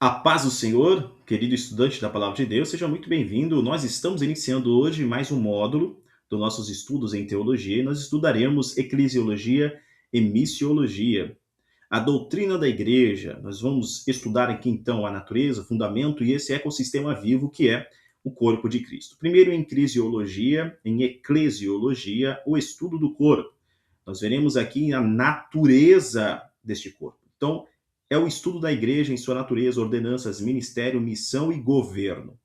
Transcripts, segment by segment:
A paz do Senhor, querido estudante da Palavra de Deus, seja muito bem-vindo. Nós estamos iniciando hoje mais um módulo dos nossos estudos em teologia e nós estudaremos eclesiologia e missiologia. A doutrina da igreja, nós vamos estudar aqui então a natureza, o fundamento e esse ecossistema vivo que é o corpo de Cristo. Primeiro em eclesiologia, o estudo do corpo. Nós veremos aqui a natureza deste corpo. Então, é o estudo da igreja em sua natureza, ordenanças, ministério, missão e governo.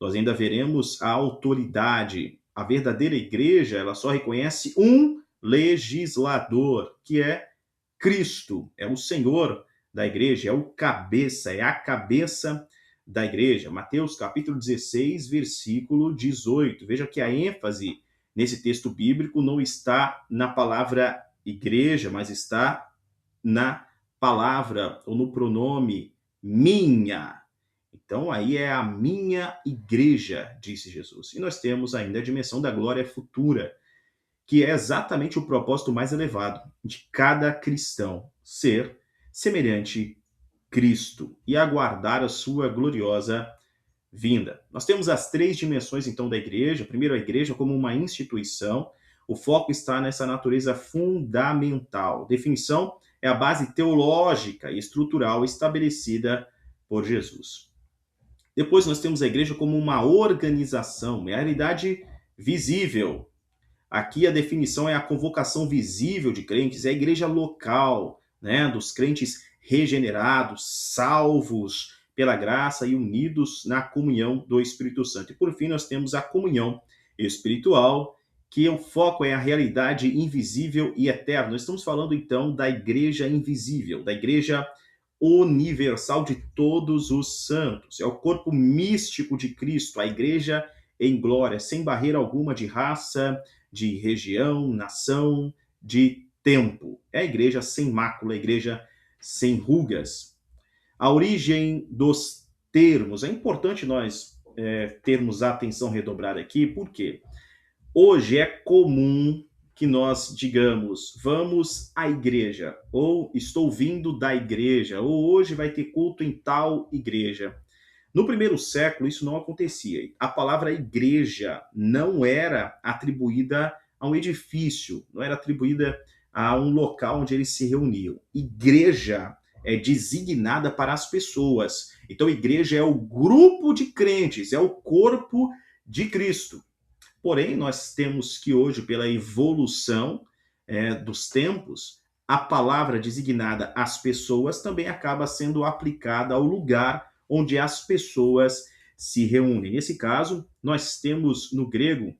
Nós ainda veremos a autoridade. A verdadeira igreja, ela só reconhece um legislador, que é Cristo, é o Senhor da igreja, é o cabeça, é a cabeça da igreja. Mateus capítulo 16, versículo 18. Veja que a ênfase nesse texto bíblico não está na palavra igreja, mas está na palavra ou no pronome minha. Então aí é a minha igreja, disse Jesus. E nós temos ainda a dimensão da glória futura, que é exatamente o propósito mais elevado de cada cristão, ser semelhante a Cristo e aguardar a sua gloriosa vinda. Nós temos as três dimensões, então, da igreja. Primeiro, a igreja como uma instituição. O foco está nessa natureza fundamental. Definição é a base teológica e estrutural estabelecida por Jesus. Depois, nós temos a igreja como uma organização, é a realidade visível. Aqui a definição é a convocação visível de crentes, é a igreja local, né, dos crentes regenerados, salvos pela graça e unidos na comunhão do Espírito Santo. E por fim, nós temos a comunhão espiritual, que o foco é a realidade invisível e eterna. Nós estamos falando então da igreja invisível, da igreja universal de todos os santos. É o corpo místico de Cristo, a igreja em glória, sem barreira alguma de raça, de região, nação, de tempo. É a igreja sem mácula, a igreja sem rugas. A origem dos termos. É importante nós termos a atenção redobrada aqui, porque hoje é comum que nós digamos, vamos à igreja, ou estou vindo da igreja, ou hoje vai ter culto em tal igreja. No primeiro século, isso não acontecia. A palavra igreja não era atribuída a um edifício, não era atribuída a um local onde eles se reuniam. Igreja é designada para as pessoas. Então, igreja é o grupo de crentes, é o corpo de Cristo. Porém, nós temos que hoje, pela evolução dos tempos, a palavra designada às pessoas também acaba sendo aplicada ao lugar onde as pessoas se reúnem. Nesse caso, nós temos no grego,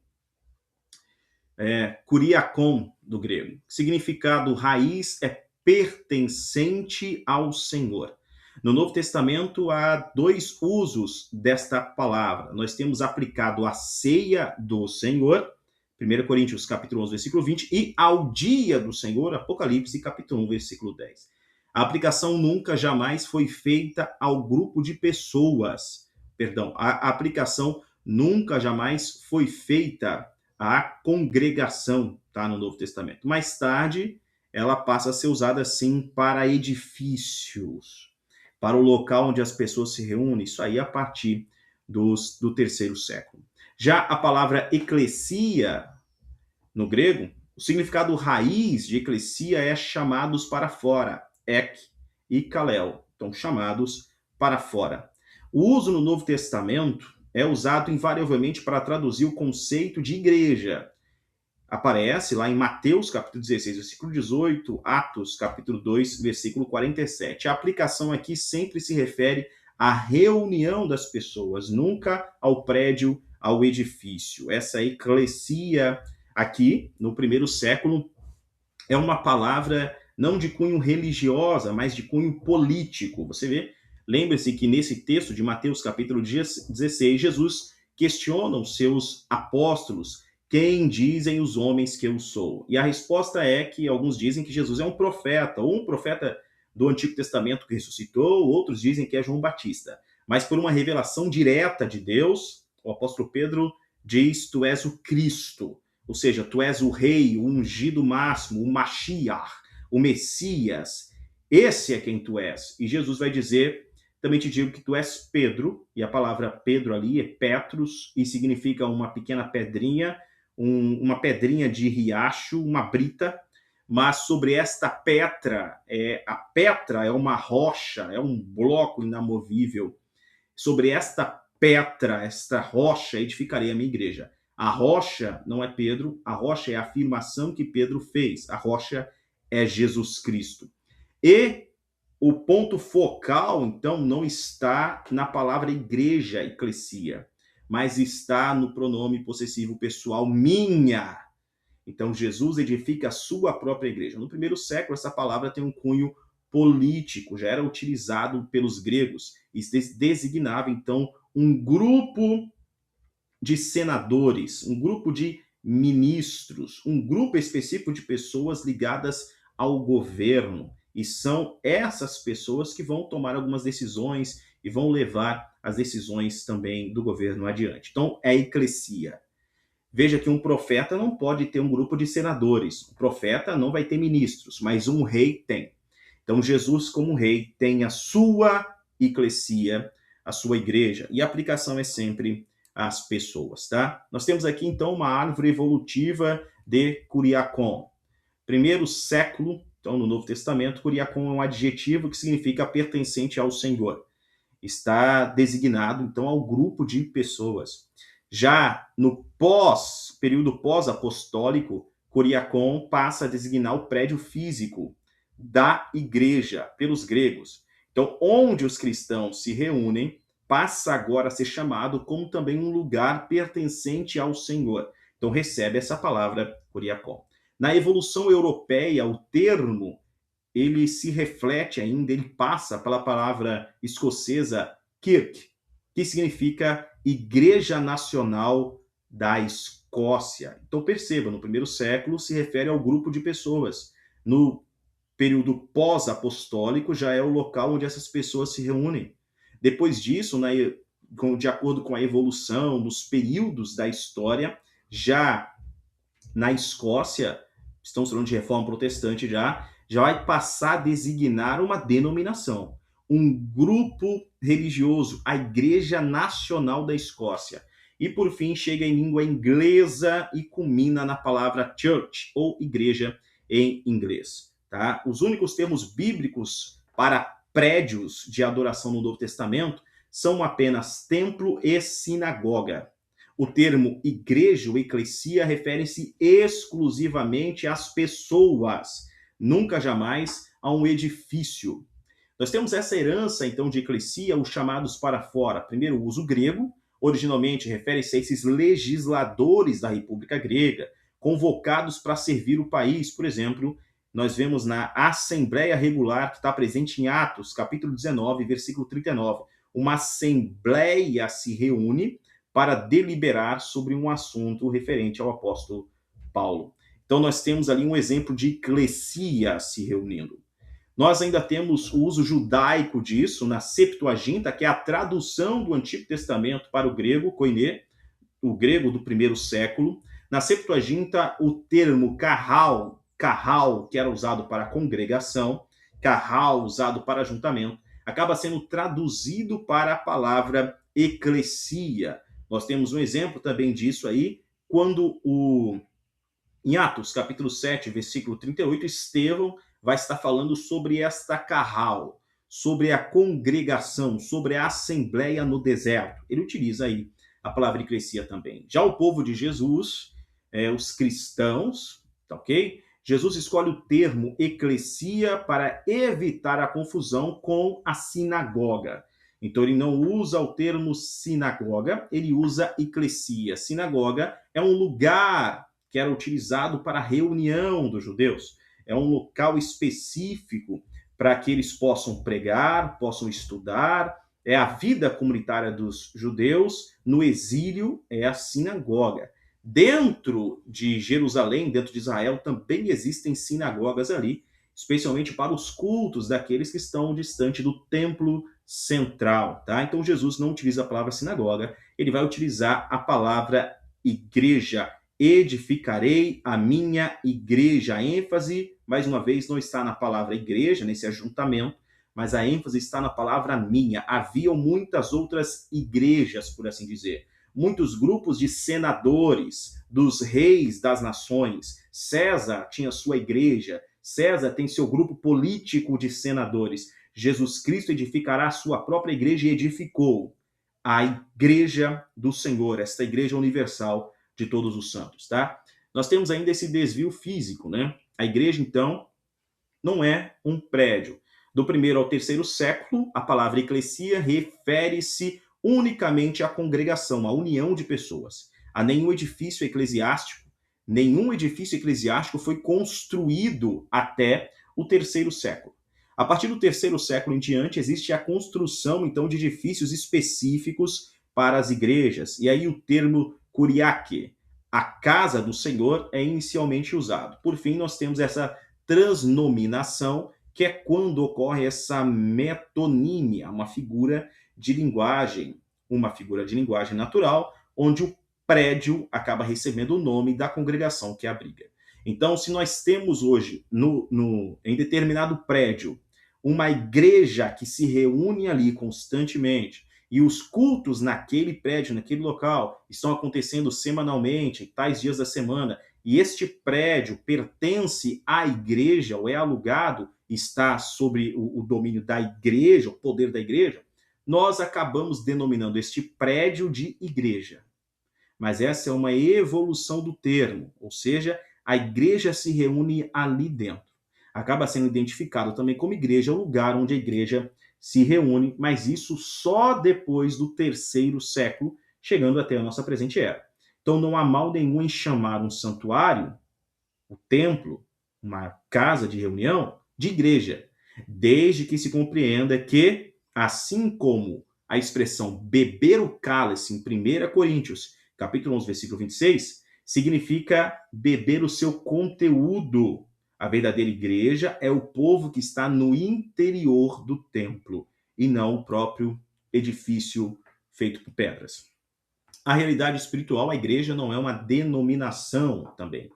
kuriakon, do grego. Significado raiz é pertencente ao Senhor. No Novo Testamento há dois usos desta palavra. Nós temos aplicado a ceia do Senhor, 1 Coríntios capítulo 11, versículo 20, e ao dia do Senhor, Apocalipse capítulo 1, versículo 10. A aplicação nunca, jamais foi feita ao grupo de pessoas. Perdão, a aplicação nunca, jamais foi feita à congregação, tá, no Novo Testamento. Mais tarde, ela passa a ser usada, sim, para edifícios, para o local onde as pessoas se reúnem, isso aí a partir do terceiro século. Já a palavra eclesia, no grego, o significado raiz de eclesia é chamados para fora, ek e kalel, então chamados para fora. O uso no Novo Testamento é usado invariavelmente para traduzir o conceito de igreja. Aparece lá em Mateus, capítulo 16, versículo 18, Atos, capítulo 2, versículo 47. A aplicação aqui sempre se refere à reunião das pessoas, nunca ao prédio, ao edifício. Essa eclesia aqui, no primeiro século, é uma palavra não de cunho religiosa, mas de cunho político. Você vê, lembre-se que nesse texto de Mateus, capítulo 16, Jesus questiona os seus apóstolos: quem dizem os homens que eu sou? E a resposta é que alguns dizem que Jesus é um profeta, ou um profeta do Antigo Testamento que ressuscitou, outros dizem que é João Batista. Mas por uma revelação direta de Deus, o apóstolo Pedro diz: tu és o Cristo, ou seja, tu és o rei, o ungido máximo, o Mashiach, o Messias. Esse é quem tu és. E Jesus vai dizer Também te digo que tu és Pedro, e a palavra Pedro ali é Petrus, e significa uma pequena pedrinha, uma pedrinha de riacho, uma brita, mas sobre esta Petra, a Petra é uma rocha, é um bloco inamovível. Sobre esta Petra, esta rocha, edificarei a minha igreja. A rocha não é Pedro, a rocha é a afirmação que Pedro fez. A rocha é Jesus Cristo. E o ponto focal, então, não está na palavra igreja, eclesia, mas está no pronome possessivo pessoal minha. Então, Jesus edifica a sua própria igreja. No primeiro século, essa palavra tem um cunho político, já era utilizado pelos gregos e designava, então, um grupo de senadores, um grupo de ministros, um grupo específico de pessoas ligadas ao governo. E são essas pessoas que vão tomar algumas decisões e vão levar as decisões também do governo adiante. Então, é a eclesia. Veja que um profeta não pode ter um grupo de senadores. O profeta não vai ter ministros, mas um rei tem. Então, Jesus, como rei, tem a sua eclesia, a sua igreja. E a aplicação é sempre as pessoas, tá? Nós temos aqui, então, uma árvore evolutiva de Curiacón. Primeiro século, então, no Novo Testamento, Curiacón é um adjetivo que significa pertencente ao Senhor. Está designado, então, ao grupo de pessoas. Já no período pós-apostólico, Curiacón passa a designar o prédio físico da igreja pelos gregos. Então, onde os cristãos se reúnem, passa agora a ser chamado como também um lugar pertencente ao Senhor. Então, recebe essa palavra Curiacón. Na evolução europeia, o termo ele se reflete ainda, ele passa pela palavra escocesa kirk, que significa Igreja Nacional da Escócia. Então perceba, no primeiro século se refere ao grupo de pessoas. No período pós-apostólico já é o local onde essas pessoas se reúnem. Depois disso, de acordo com a evolução, nos períodos da história, já na Escócia, estamos falando de reforma protestante já vai passar a designar uma denominação, um grupo religioso, a Igreja Nacional da Escócia. E, por fim, chega em língua inglesa e culmina na palavra church, ou igreja em inglês. Tá? Os únicos termos bíblicos para prédios de adoração no Novo Testamento são apenas templo e sinagoga. O termo igreja ou eclesia refere-se exclusivamente às pessoas, nunca jamais a um edifício. Nós temos essa herança, então, de eclesia, os chamados para fora. Primeiro, o uso grego, originalmente refere-se a esses legisladores da República Grega, convocados para servir o país. Por exemplo, nós vemos na Assembleia Regular, que está presente em Atos, capítulo 19, versículo 39. Uma assembleia se reúne para deliberar sobre um assunto referente ao apóstolo Paulo. Então, nós temos ali um exemplo de eclesia se reunindo. Nós ainda temos o uso judaico disso na Septuaginta, que é a tradução do Antigo Testamento para o grego, koiné, o grego do primeiro século. Na Septuaginta, o termo carral, que era usado para congregação, carral, usado para ajuntamento, acaba sendo traduzido para a palavra eclesia. Nós temos um exemplo também disso aí, quando em Atos, capítulo 7, versículo 38, Estevão vai estar falando sobre esta carral, sobre a congregação, sobre a assembleia no deserto. Ele utiliza aí a palavra eclesia também. Já o povo de Jesus, os cristãos, tá ok? Jesus escolhe o termo eclesia para evitar a confusão com a sinagoga. Então, ele não usa o termo sinagoga, ele usa eclesia. Sinagoga é um lugar que era utilizado para a reunião dos judeus. É um local específico para que eles possam pregar, possam estudar. É a vida comunitária dos judeus no exílio, é a sinagoga. Dentro de Jerusalém, dentro de Israel, também existem sinagogas ali, especialmente para os cultos daqueles que estão distante do templo central, tá? Então Jesus não utiliza a palavra sinagoga, ele vai utilizar a palavra igreja. Edificarei a minha igreja. A ênfase, mais uma vez, não está na palavra igreja, nesse ajuntamento, mas a ênfase está na palavra minha. Haviam muitas outras igrejas, por assim dizer. Muitos grupos de senadores, dos reis das nações. César tinha sua igreja, César tem seu grupo político de senadores. Jesus Cristo edificará a sua própria igreja e edificou a igreja do Senhor, esta igreja universal de todos os santos, tá? Nós temos ainda esse desvio físico, né? A igreja, então, não é um prédio. Do primeiro ao terceiro século, a palavra eclesia refere-se unicamente à congregação, à união de pessoas. A nenhum edifício eclesiástico, nenhum edifício eclesiástico foi construído até o terceiro século. A partir do terceiro século em diante, existe a construção, então, de edifícios específicos para as igrejas. E aí o termo kuriake, a casa do Senhor, é inicialmente usado. Por fim, nós temos essa transnominação, que é quando ocorre essa metonímia, uma figura de linguagem natural, onde o prédio acaba recebendo o nome da congregação que abriga. Então, se nós temos hoje, em determinado prédio, uma igreja que se reúne ali constantemente, e os cultos naquele prédio, naquele local, estão acontecendo semanalmente, em tais dias da semana, e este prédio pertence à igreja, ou é alugado, está sobre o domínio da igreja, o poder da igreja, nós acabamos denominando este prédio de igreja. Mas essa é uma evolução do termo, ou seja, a igreja se reúne ali dentro. Acaba sendo identificado também como igreja, o lugar onde a igreja se reúne, mas isso só depois do terceiro século, chegando até a nossa presente era. Então não há mal nenhum em chamar um santuário, o templo, uma casa de reunião, de igreja, desde que se compreenda que, assim como a expressão beber o cálice em 1 Coríntios, capítulo 11, versículo 26, significa beber o seu conteúdo. A verdadeira igreja é o povo que está no interior do templo e não o próprio edifício feito por pedras. A realidade espiritual, a igreja não é uma denominação também.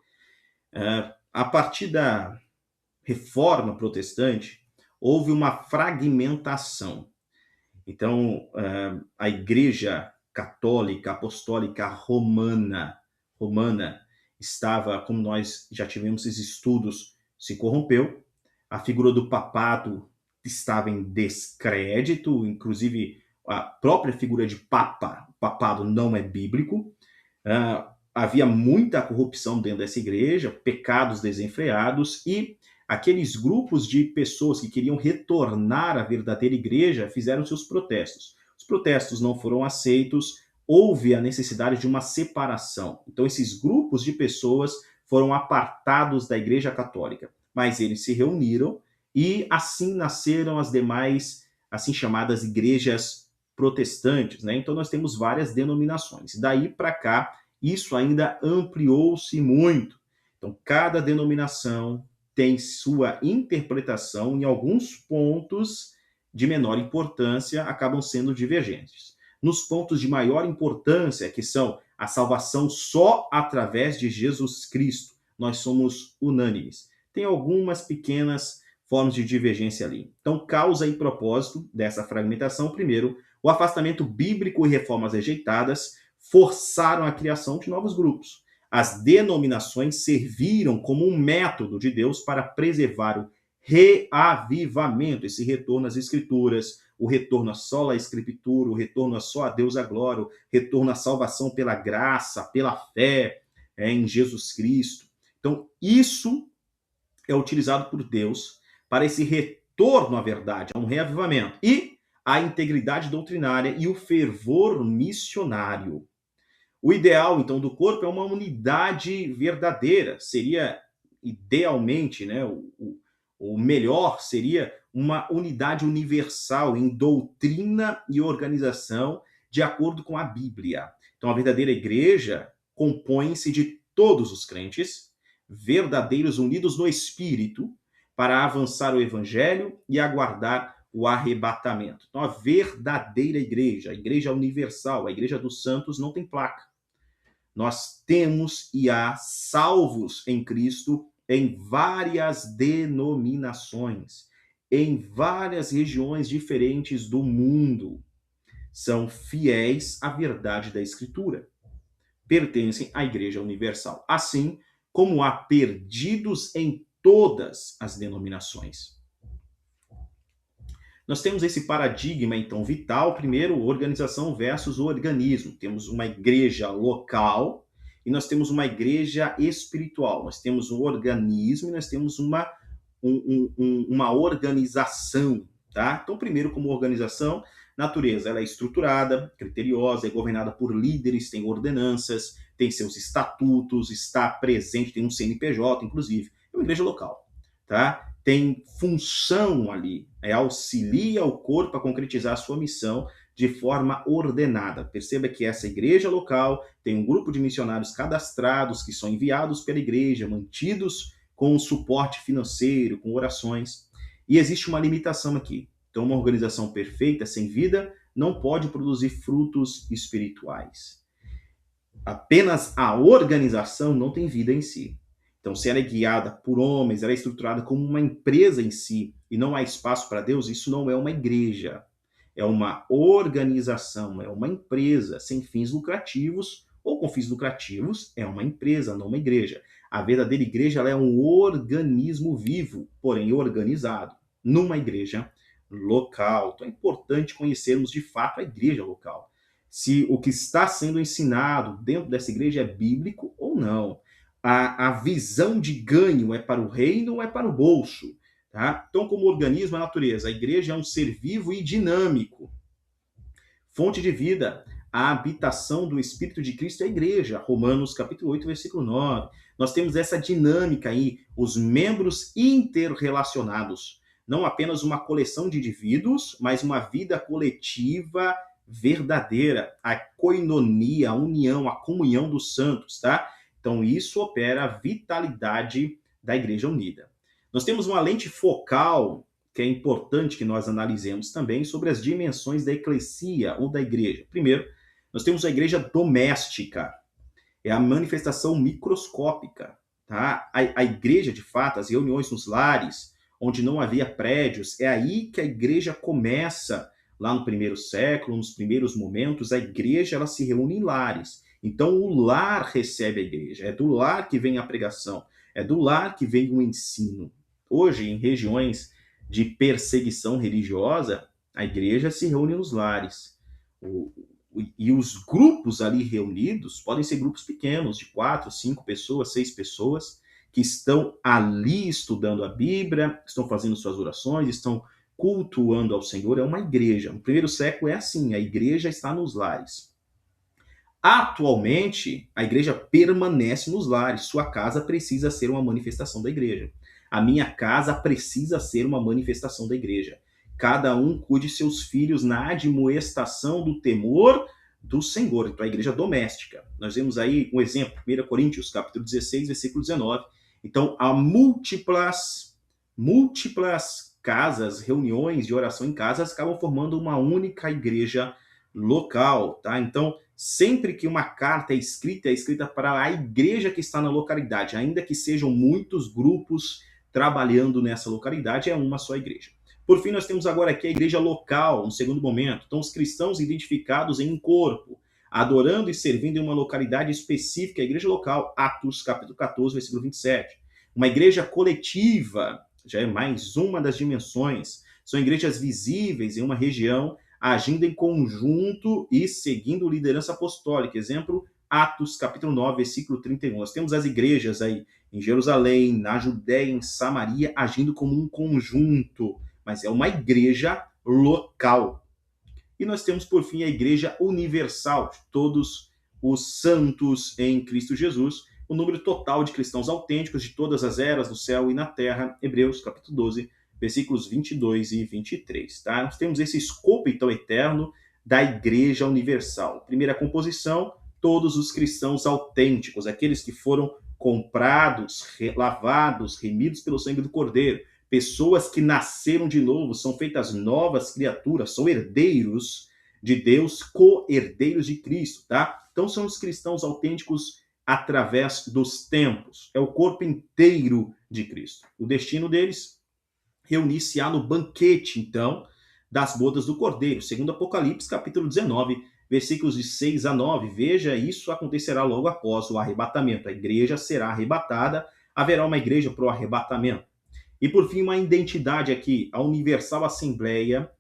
A partir da Reforma Protestante, houve uma fragmentação. Então, a Igreja Católica Apostólica Romana estava, como nós já tivemos esses estudos, se corrompeu. A figura do papado estava em descrédito, inclusive a própria figura de papa, o papado não é bíblico. Havia muita corrupção dentro dessa igreja, pecados desenfreados, e aqueles grupos de pessoas que queriam retornar à verdadeira igreja fizeram seus protestos. Os protestos não foram aceitos, houve a necessidade de uma separação. Então, esses grupos de pessoas foram apartados da igreja católica, mas eles se reuniram e assim nasceram as demais, assim chamadas igrejas protestantes, né? Então, nós temos várias denominações. Daí para cá, isso ainda ampliou-se muito. Então, cada denominação tem sua interpretação, em alguns pontos de menor importância acabam sendo divergentes. Nos pontos de maior importância, que são a salvação só através de Jesus Cristo, nós somos unânimes. Tem algumas pequenas formas de divergência ali. Então, causa e propósito dessa fragmentação, primeiro, o afastamento bíblico e reformas rejeitadas forçaram a criação de novos grupos. As denominações serviram como um método de Deus para preservar o reavivamento, esse retorno às escrituras, o retorno à sola escritura, o retorno a só a Deus a glória, o retorno à salvação pela graça, pela fé em Jesus Cristo. Então, isso é utilizado por Deus para esse retorno à verdade, a um reavivamento. E a integridade doutrinária e o fervor missionário. O ideal, então, do corpo é uma unidade verdadeira. Seria, idealmente, né, o melhor seria uma unidade universal em doutrina e organização de acordo com a Bíblia. Então, a verdadeira igreja compõe-se de todos os crentes, verdadeiros unidos no Espírito, para avançar o Evangelho e aguardar o arrebatamento. Então, a verdadeira igreja, a igreja universal, a igreja dos santos, não tem placa. Nós temos e há salvos em Cristo em várias denominações. em várias regiões diferentes do mundo. São fiéis à verdade da Escritura. Pertencem à Igreja Universal. Assim como há perdidos em todas as denominações. Nós temos esse paradigma, então, vital, primeiro, organização versus organismo. Temos uma igreja local e nós temos uma igreja espiritual. Nós temos um organismo e nós temos uma organização. Tá? Então, primeiro, como organização, natureza ela é estruturada, criteriosa, é governada por líderes, tem ordenanças, tem seus estatutos, está presente, tem um CNPJ, inclusive. É uma igreja local. Tá? Tem função ali, auxilia o corpo a concretizar a sua missão de forma ordenada. Perceba que essa igreja local tem um grupo de missionários cadastrados que são enviados pela igreja, mantidos com suporte financeiro, com orações. E existe uma limitação aqui. Então, uma organização perfeita, sem vida, não pode produzir frutos espirituais. Apenas a organização não tem vida em si. Então, se ela é guiada por homens, ela é estruturada como uma empresa em si, e não há espaço para Deus, isso não é uma igreja. É uma organização, é uma empresa sem fins lucrativos, ou com fins lucrativos, é uma empresa, não uma igreja. A verdadeira igreja ela é um organismo vivo, porém organizado, numa igreja local. Então é importante conhecermos de fato a igreja local. Se o que está sendo ensinado dentro dessa igreja é bíblico ou não. A visão de ganho é para o reino ou é para o bolso? Tá? Então, como organismo, a natureza, a igreja é um ser vivo e dinâmico. Fonte de vida, a habitação do Espírito de Cristo é a igreja. Romanos capítulo 8, versículo 9. Nós temos essa dinâmica aí, os membros interrelacionados. Não apenas uma coleção de indivíduos, mas uma vida coletiva verdadeira. A koinonia, a união, a comunhão dos santos, tá? Então, isso opera a vitalidade da Igreja Unida. Nós temos uma lente focal, que é importante que nós analisemos também, sobre as dimensões da eclesia ou da igreja. Primeiro, nós temos a igreja doméstica. É a manifestação microscópica. Tá? A igreja, de fato, as reuniões nos lares, onde não havia prédios, é aí que a igreja começa, lá no primeiro século, nos primeiros momentos, a igreja ela se reúne em lares. Então, o lar recebe a igreja, é do lar que vem a pregação, é do lar que vem o ensino. Hoje, em regiões de perseguição religiosa, a igreja se reúne nos lares. E os grupos ali reunidos podem ser grupos pequenos, de 4, 5 pessoas, 6 pessoas, que estão ali estudando a Bíblia, estão fazendo suas orações, estão cultuando ao Senhor. É uma igreja. No primeiro século é assim, a igreja está nos lares. Atualmente, a igreja permanece nos lares. Sua casa precisa ser uma manifestação da igreja. A minha casa precisa ser uma manifestação da igreja. Cada um cuide seus filhos na admoestação do temor do Senhor. Então, a igreja doméstica. Nós vemos aí um exemplo, 1 Coríntios, capítulo 16, versículo 19. Então, há múltiplas casas, reuniões de oração em casas, acabam formando uma única igreja local, tá? Então, sempre que uma carta é escrita para a igreja que está na localidade, ainda que sejam muitos grupos trabalhando nessa localidade, é uma só igreja. Por fim, nós temos agora aqui a igreja local, no segundo momento. Então, os cristãos identificados em um corpo, adorando e servindo em uma localidade específica, a igreja local, Atos capítulo 14, versículo 27. Uma igreja coletiva, já é mais uma das dimensões. São igrejas visíveis em uma região, agindo em conjunto e seguindo liderança apostólica. Exemplo, Atos capítulo 9, versículo 31. Nós temos as igrejas aí em Jerusalém, na Judéia, em Samaria, agindo como um conjunto, mas é uma igreja local. E nós temos, por fim, a igreja universal, todos os santos em Cristo Jesus, o número total de cristãos autênticos de todas as eras, no céu e na terra, Hebreus capítulo 12, versículos 22 e 23. Tá? Nós temos esse escopo, então, eterno da igreja universal. Primeira composição, todos os cristãos autênticos, aqueles que foram comprados, lavados, remidos pelo sangue do Cordeiro, pessoas que nasceram de novo, são feitas novas criaturas, são herdeiros de Deus, co-herdeiros de Cristo, tá? Então são os cristãos autênticos através dos tempos. É o corpo inteiro de Cristo. O destino deles, reunir-se-á no banquete, então, das bodas do Cordeiro. Segundo Apocalipse, capítulo 19, versículos de 6 a 9. Veja, isso acontecerá logo após o arrebatamento. A igreja será arrebatada, haverá uma igreja para o arrebatamento. E por fim, uma identidade aqui, a Universal Assembleia,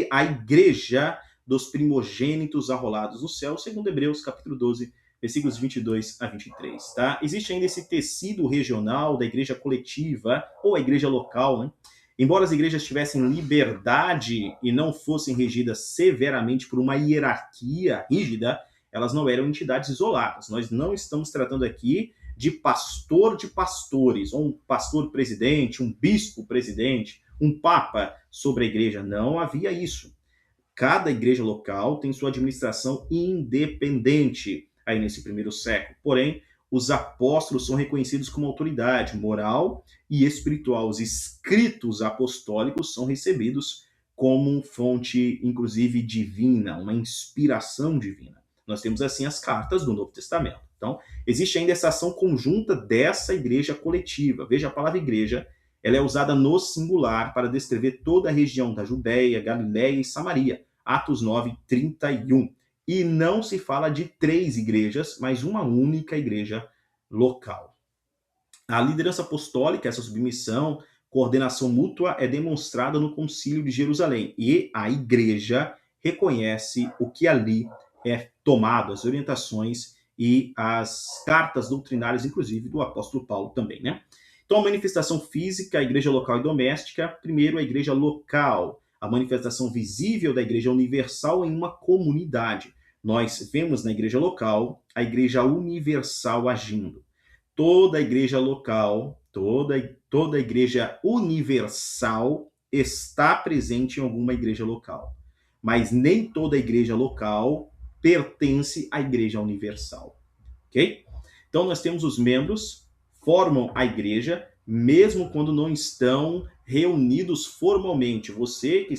a igreja dos primogênitos arrolados no céu, segundo Hebreus, capítulo 12, versículos 22 a 23. Tá? Existe ainda esse tecido regional da igreja coletiva, ou a igreja local, né? Embora as igrejas tivessem liberdade e não fossem regidas severamente por uma hierarquia rígida, elas não eram entidades isoladas. Nós não estamos tratando aqui de pastor de pastores, ou um pastor presidente, um bispo presidente, um papa sobre a igreja. Não havia isso. Cada igreja local tem sua administração independente aí nesse primeiro século. Porém, os apóstolos são reconhecidos como autoridade moral e espiritual. Os escritos apostólicos são recebidos como fonte, inclusive, divina, uma inspiração divina. Nós temos, assim, as cartas do Novo Testamento. Então, existe ainda essa ação conjunta dessa igreja coletiva. Veja, a palavra igreja, ela é usada no singular para descrever toda a região da Judéia, Galiléia e Samaria. Atos 9, 31. E não se fala de 3 igrejas, mas uma única igreja local. A liderança apostólica, essa submissão, coordenação mútua, é demonstrada no Concílio de Jerusalém. E a igreja reconhece o que ali é tomado, as orientações e as cartas doutrinárias, inclusive, do apóstolo Paulo também, né? Então, a manifestação física, a igreja local e doméstica. Primeiro, a igreja local, a manifestação visível da igreja universal em uma comunidade. Nós vemos na igreja local a igreja universal agindo. Toda a igreja local, toda a igreja universal está presente em alguma igreja local. Mas nem toda a igreja local pertence à igreja universal. Ok? Então, nós temos os membros, formam a igreja, mesmo quando não estão reunidos formalmente. Você que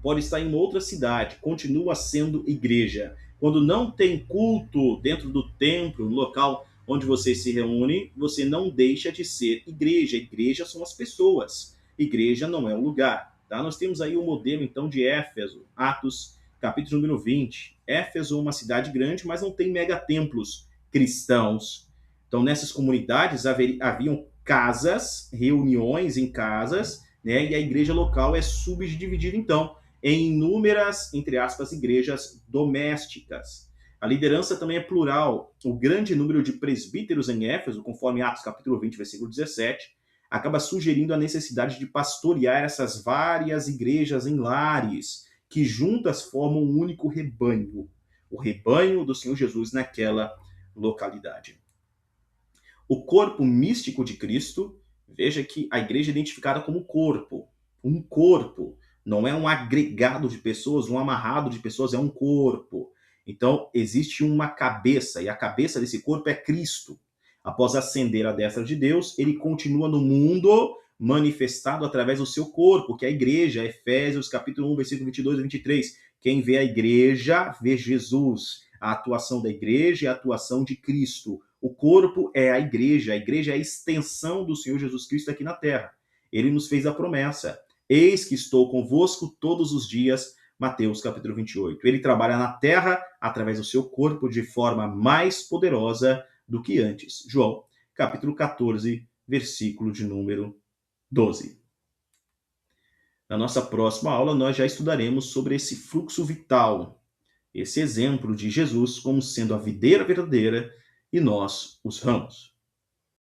pode estar em outra cidade, continua sendo igreja. Quando não tem culto dentro do templo, no local onde você se reúne, você não deixa de ser igreja. Igreja são as pessoas. Igreja não é um lugar. Tá? Nós temos aí o modelo, então, de Éfeso, Atos, capítulo número 20. Éfeso é uma cidade grande, mas não tem megatemplos cristãos. Então, nessas comunidades haviam casas, reuniões em casas, né? E a igreja local é subdividida, então, em inúmeras, entre aspas, igrejas domésticas. A liderança também é plural. O grande número de presbíteros em Éfeso, conforme Atos capítulo 20, versículo 17, acaba sugerindo a necessidade de pastorear essas várias igrejas em lares, que juntas formam um único rebanho, o rebanho do Senhor Jesus naquela localidade. O corpo místico de Cristo, veja que a igreja é identificada como corpo, um corpo, não é um agregado de pessoas, um amarrado de pessoas, é um corpo. Então, existe uma cabeça, e a cabeça desse corpo é Cristo. Após ascender à destra de Deus, ele continua no mundo manifestado através do seu corpo, que é a igreja, Efésios capítulo 1, versículo 22 a 23. Quem vê a igreja, vê Jesus. A atuação da igreja é a atuação de Cristo. O corpo é a igreja é a extensão do Senhor Jesus Cristo aqui na terra. Ele nos fez a promessa. Eis que estou convosco todos os dias, Mateus capítulo 28. Ele trabalha na terra através do seu corpo de forma mais poderosa do que antes. João capítulo 14, versículo de número 12. Na nossa próxima aula, nós já estudaremos sobre esse fluxo vital, esse exemplo de Jesus como sendo a videira verdadeira e nós os ramos.